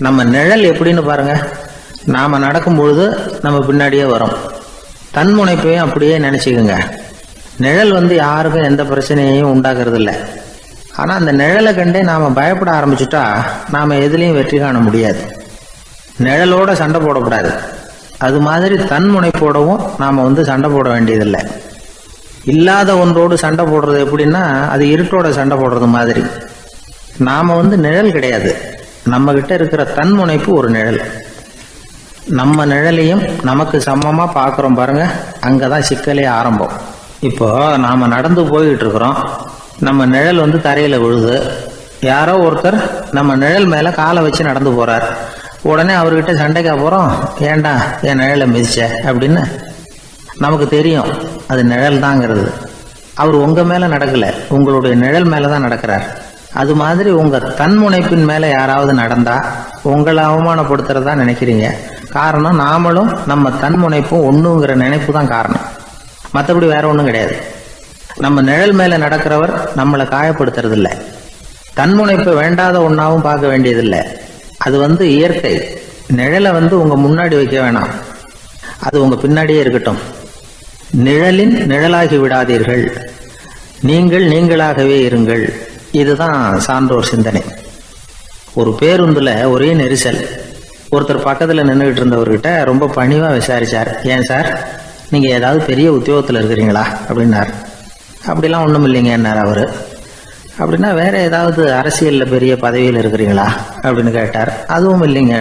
நம்ம நிழல் எப்படின்னு பாருங்க, நாம் நடக்கும் பொழுது நம்ம பின்னாடியே வரும். தன்முனைப்பையும் அப்படியே நினச்சிக்கோங்க. நிழல் யாருக்கும் எந்த பிரச்சனையையும் உண்டாக்குறது இல்லை. ஆனால் அந்த நிழலை கண்டே நாம் பயப்பட ஆரம்பிச்சுட்டா நாம் எதுலேயும் வெற்றி காண முடியாது. நிழலோட சண்டை போடக்கூடாது. அது மாதிரி தன்முனைப்போடவும் நாம் சண்டை போட வேண்டியதில்லை. இல்லாத ஒன்றோடு சண்டை போடுறது எப்படின்னா, அது இருட்டோட சண்டை போடுறது மாதிரி. நாம் நிழல் கிடையாது, நம்மகிட்ட இருக்கிற தன்முனைப்பு ஒரு நிழல். நம்ம நிழலையும் நமக்கு சமமாக பார்க்குறோம் பாருங்க, அங்கே தான் சிக்கலே ஆரம்பம். இப்போ நாம் நடந்து போய்கிட்டு இருக்கிறோம், நம்ம நிழல் தரையில் விழுது. யாரோ ஒருத்தர் நம்ம நிழல் மேலே காலை வச்சு நடந்து போகிறார். உடனே அவர்கிட்ட சண்டைக்கா போகிறோம், ஏண்டா என் நிழலை மிதிச்ச அப்படின்னு. நமக்கு தெரியும் அது நிழல் தாங்கிறது. அவர் உங்கள் மேலே நடக்கலை, உங்களுடைய நிழல் மேலே தான் நடக்கிறார். அது மாதிரி உங்கள் தன்முனைப்பின் மேலே யாராவது நடந்தால் உங்களை அவமானப்படுத்துறதா நினைக்கிறீங்க. காரணம், நாமளும் நம்ம தன்முனைப்பும் ஒன்றுங்கிற நினைப்பு தான் காரணம், மற்றபடி வேற ஒன்றும் கிடையாது. நம்ம நிழல் மேலே நடக்கிறவர் நம்மளை காயப்படுத்துறதில்லை. தன்முனைப்பை வேண்டாத ஒன்றாவும் பார்க்க வேண்டியதில்லை. அது இயற்கை. நிழலை உங்கள் முன்னாடி வைக்க வேணாம், அது உங்கள் பின்னாடியே இருக்கட்டும். நிழலின் நிழலாகி விடாதீர்கள், நீங்கள் நீங்களாகவே இருங்கள். இதுதான் சான்றோர் சிந்தனை. ஒரு பேருந்துல ஒரே நெரிசல். ஒருத்தர் பக்கத்தில் நின்றுகிட்டு இருந்தவர்கிட்ட ரொம்ப பணிவாக விசாரிச்சார், ஏன் சார் நீங்கள் ஏதாவது பெரிய உத்தியோகத்தில் இருக்கிறீங்களா அப்படின்னார். அப்படிலாம் ஒன்றும் இல்லைங்கன்னார் அவர். அப்படின்னா வேற ஏதாவது அரசியலில் பெரிய பதவியில் இருக்கிறீங்களா அப்படின்னு கேட்டார். அதுவும் இல்லைங்க.